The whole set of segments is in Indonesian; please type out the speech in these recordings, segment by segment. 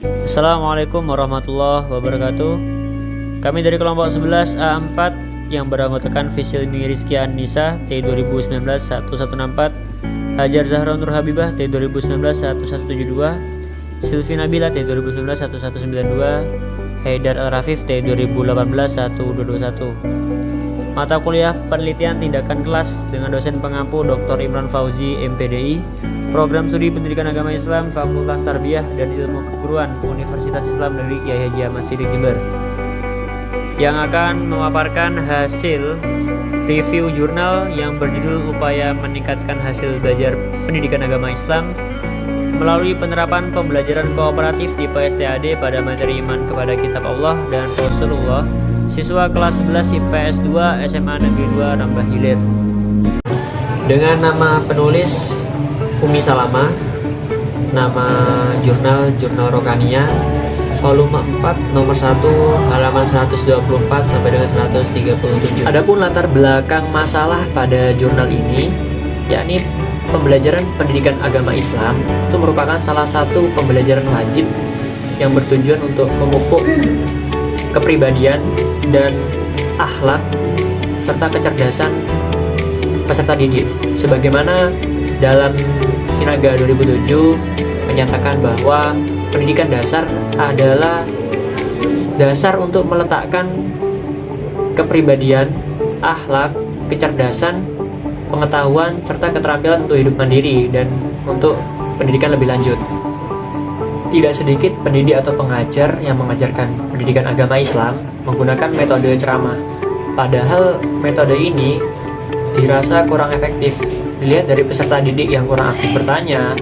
Assalamualaikum warahmatullahi wabarakatuh. Kami dari kelompok 11 A4 yang beranggotakan Fisilmi Rizky Annisa T 2019-1164, Hajar Zahra Nur Habibah T 2019-1172, Sylvi Nabila T 2019-1192, Haidar Al Rafif T 2018-1221. Mata kuliah penelitian tindakan kelas dengan dosen pengampu Dr. Imran Fauzi MPDI, Program Studi Pendidikan Agama Islam Fakultas Tarbiyah dan Ilmu Keguruan Universitas Islam Negeri Kiai Haji Ahmad Siddiq Jember, yang akan memaparkan hasil review jurnal yang berjudul Upaya Meningkatkan Hasil Belajar Pendidikan Agama Islam melalui penerapan pembelajaran kooperatif tipe STAD pada materi iman kepada Kitab Allah dan Rasulullah, siswa kelas 11 IPS 2 SMA Negeri 2 Rambah Hilir. Dengan nama penulis Umi Salama, nama jurnal Rokaniyah, volume 4 nomor 1 halaman 124 sampai dengan 137. Adapun latar belakang masalah pada jurnal ini, yakni pembelajaran pendidikan agama Islam itu merupakan salah satu pembelajaran wajib yang bertujuan untuk memupuk kepribadian dan akhlak serta kecerdasan peserta didik, sebagaimana dalam Sinaga 2007 menyatakan bahwa pendidikan dasar adalah dasar untuk meletakkan kepribadian, akhlak, kecerdasan, pengetahuan, serta keterampilan untuk hidup mandiri dan untuk pendidikan lebih lanjut. Tidak sedikit pendidik atau pengajar yang mengajarkan pendidikan agama Islam menggunakan metode ceramah. Padahal metode ini dirasa kurang efektif. Dilihat dari peserta didik yang kurang aktif bertanya,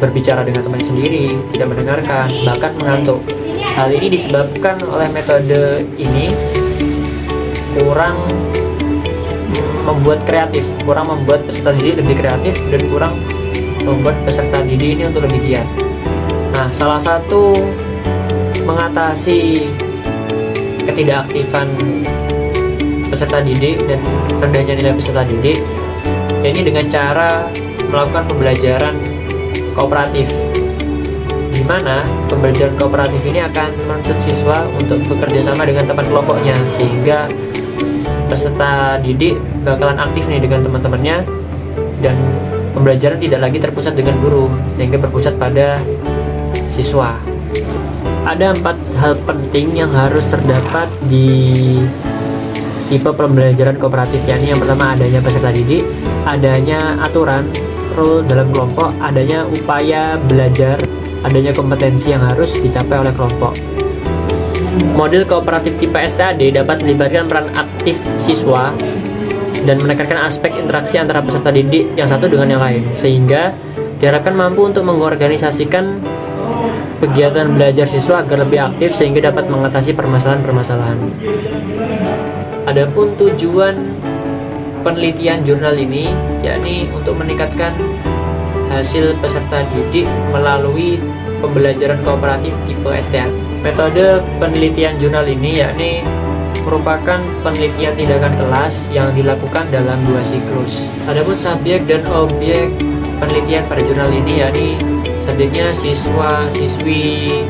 berbicara dengan teman sendiri, tidak mendengarkan, bahkan mengantuk. Hal ini disebabkan oleh metode ini kurang membuat kreatif, kurang membuat peserta didik lebih kreatif, dan kurang membuat peserta didik ini untuk lebih giat. Nah, salah satu mengatasi ketidakaktifan peserta didik dan rendahnya nilai peserta didik, ini dengan cara melakukan pembelajaran kooperatif, di mana pembelajaran kooperatif ini akan menuntut siswa untuk bekerja sama dengan teman kelompoknya, sehingga peserta didik bakalan aktif nih dengan teman-temannya, dan pembelajaran tidak lagi terpusat dengan guru, sehingga berpusat pada siswa. Ada 4 hal penting yang harus terdapat di tipe pembelajaran kooperatif, yakni yang pertama adanya peserta didik, adanya aturan, rule dalam kelompok, adanya upaya belajar, adanya kompetensi yang harus dicapai oleh kelompok. Model kooperatif tipe STAD dapat melibatkan peran aktif siswa dan menekankan aspek interaksi antara peserta didik yang satu dengan yang lain, sehingga diharapkan mampu untuk mengorganisasikan kegiatan belajar siswa agar lebih aktif sehingga dapat mengatasi permasalahan-permasalahan. Adapun tujuan penelitian jurnal ini yakni untuk meningkatkan hasil peserta didik melalui pembelajaran kooperatif tipe STAD. Metode penelitian jurnal ini yakni merupakan penelitian tindakan kelas yang dilakukan dalam 2 siklus. Adapun subjek dan objek penelitian pada jurnal ini yakni subjeknya siswa-siswi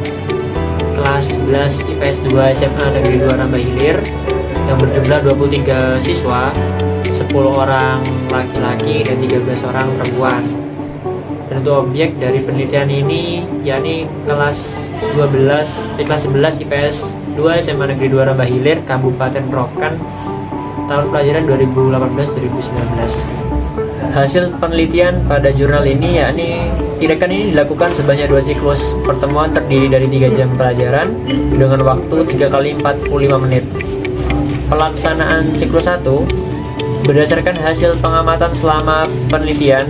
kelas 11 IPS 2 SMA Negeri 2 Rambah Hilir yang berjumlah 23 siswa, 10 orang laki-laki dan 13 orang perempuan. Dan untuk objek dari penelitian ini yakni kelas 11 IPS 2 SMA Negeri 2 Rambah Hilir Kabupaten Rokan tahun pelajaran 2018-2019. Hasil penelitian pada jurnal ini yakni tindakan ini dilakukan sebanyak 2 siklus. Pertemuan terdiri dari 3 jam pelajaran dengan waktu 3 kali 45 menit. Pelaksanaan siklus 1 berdasarkan hasil pengamatan selama penelitian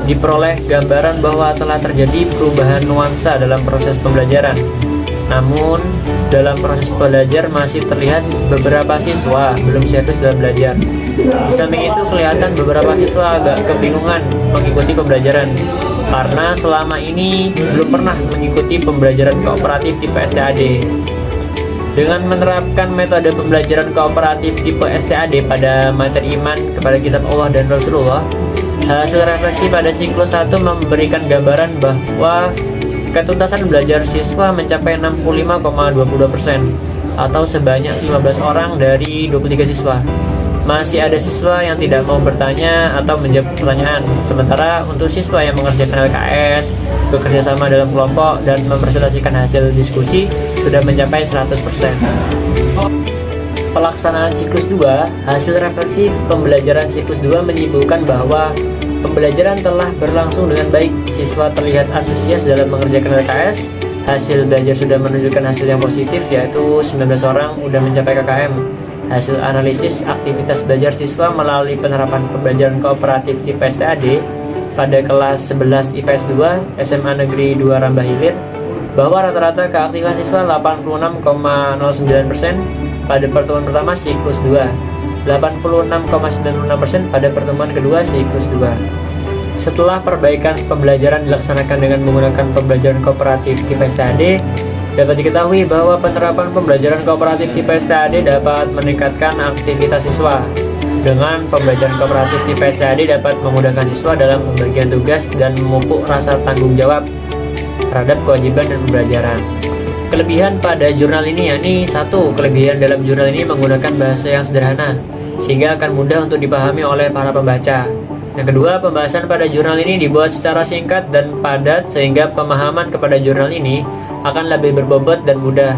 diperoleh gambaran bahwa telah terjadi perubahan nuansa dalam proses pembelajaran. Namun, dalam proses belajar masih terlihat beberapa siswa belum serius dalam belajar. Di samping itu, kelihatan beberapa siswa agak kebingungan mengikuti pembelajaran karena selama ini belum pernah mengikuti pembelajaran kooperatif tipe STAD. Dengan menerapkan metode pembelajaran kooperatif tipe STAD pada materi iman kepada Kitab Allah dan Rasulullah, hasil refleksi pada siklus 1 memberikan gambaran bahwa Ketuntasan belajar siswa mencapai 65,22% atau sebanyak 15 orang dari 23 siswa. Masih ada siswa yang tidak mau bertanya atau menjawab pertanyaan. Sementara untuk siswa yang mengerjakan LKS, bekerja sama dalam kelompok, dan mempresentasikan hasil diskusi sudah mencapai 100%. Pelaksanaan siklus 2, hasil refleksi pembelajaran siklus 2 menyimpulkan bahwa pembelajaran telah berlangsung dengan baik. Siswa terlihat antusias dalam mengerjakan LKS. Hasil belajar sudah menunjukkan hasil yang positif, yaitu 19 orang sudah mencapai KKM. Hasil analisis aktivitas belajar siswa melalui penerapan pembelajaran kooperatif tipe STAD pada kelas 11 IPS 2 SMA Negeri 2 Rambah Hilir, bahwa rata-rata keaktifan siswa 86,09% pada pertemuan pertama siklus 2, 86,96% pada pertemuan kedua siklus 2. Setelah perbaikan pembelajaran dilaksanakan dengan menggunakan pembelajaran kooperatif tipe STAD, dapat diketahui bahwa penerapan pembelajaran kooperatif tipe STAD dapat meningkatkan aktivitas siswa. Dengan pembelajaran kooperatif tipe STAD dapat memudahkan siswa dalam pembagian tugas dan memupuk rasa tanggung jawab terhadap kewajiban dan pembelajaran. Kelebihan pada jurnal ini yakni 1. Kelebihan dalam jurnal ini menggunakan bahasa yang sederhana sehingga akan mudah untuk dipahami oleh para pembaca. Yang kedua, pembahasan pada jurnal ini dibuat secara singkat dan padat sehingga pemahaman kepada jurnal ini akan lebih berbobot dan mudah.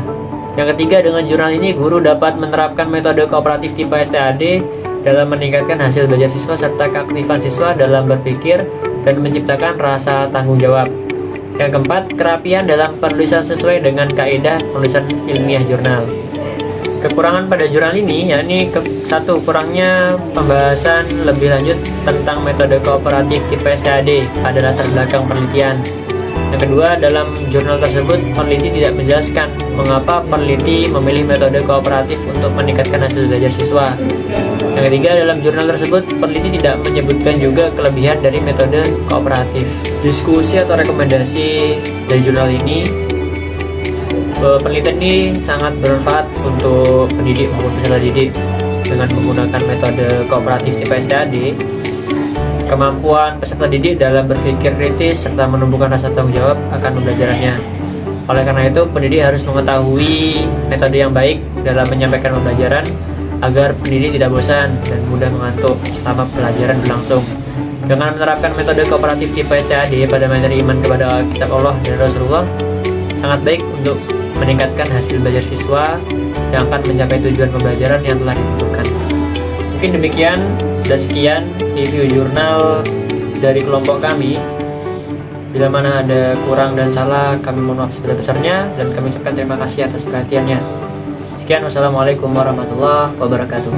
Yang ketiga, dengan jurnal ini guru dapat menerapkan metode kooperatif tipe STAD dalam meningkatkan hasil belajar siswa serta keaktifan siswa dalam berpikir dan menciptakan rasa tanggung jawab. Yang keempat, kerapian dalam penulisan sesuai dengan kaidah penulisan ilmiah jurnal. Kekurangan pada jurnal ini yakni 1. Kurangnya pembahasan lebih lanjut tentang metode kooperatif tipe STAD pada latar belakang penelitian. Yang kedua, dalam jurnal tersebut peneliti tidak menjelaskan mengapa peneliti memilih metode kooperatif untuk meningkatkan hasil belajar siswa. Yang ketiga, dalam jurnal tersebut peneliti tidak menyebutkan juga kelebihan dari metode kooperatif. Diskusi atau rekomendasi dari jurnal ini, penelitian ini sangat bermanfaat untuk pendidik maupun peserta didik. Dengan menggunakan metode kooperatif tipe STAD, kemampuan peserta didik dalam berpikir kritis serta menumbuhkan rasa tanggung jawab akan pembelajarannya. Oleh karena itu, pendidik harus mengetahui metode yang baik dalam menyampaikan pembelajaran agar pendidik tidak bosan dan mudah mengantuk selama pelajaran berlangsung. Dengan menerapkan metode kooperatif tipe STAD pada materi iman kepada kitab Allah dan Rasulullah, sangat baik untuk meningkatkan hasil belajar siswa yang akan mencapai tujuan pembelajaran yang telah ditentukan. Mungkin demikian dan sekian review jurnal dari kelompok kami. Bila mana ada kurang dan salah, kami mohon maaf sebesar-besarnya dan kami ucapkan terima kasih atas perhatiannya. Sekian, wassalamualaikum warahmatullahi wabarakatuh.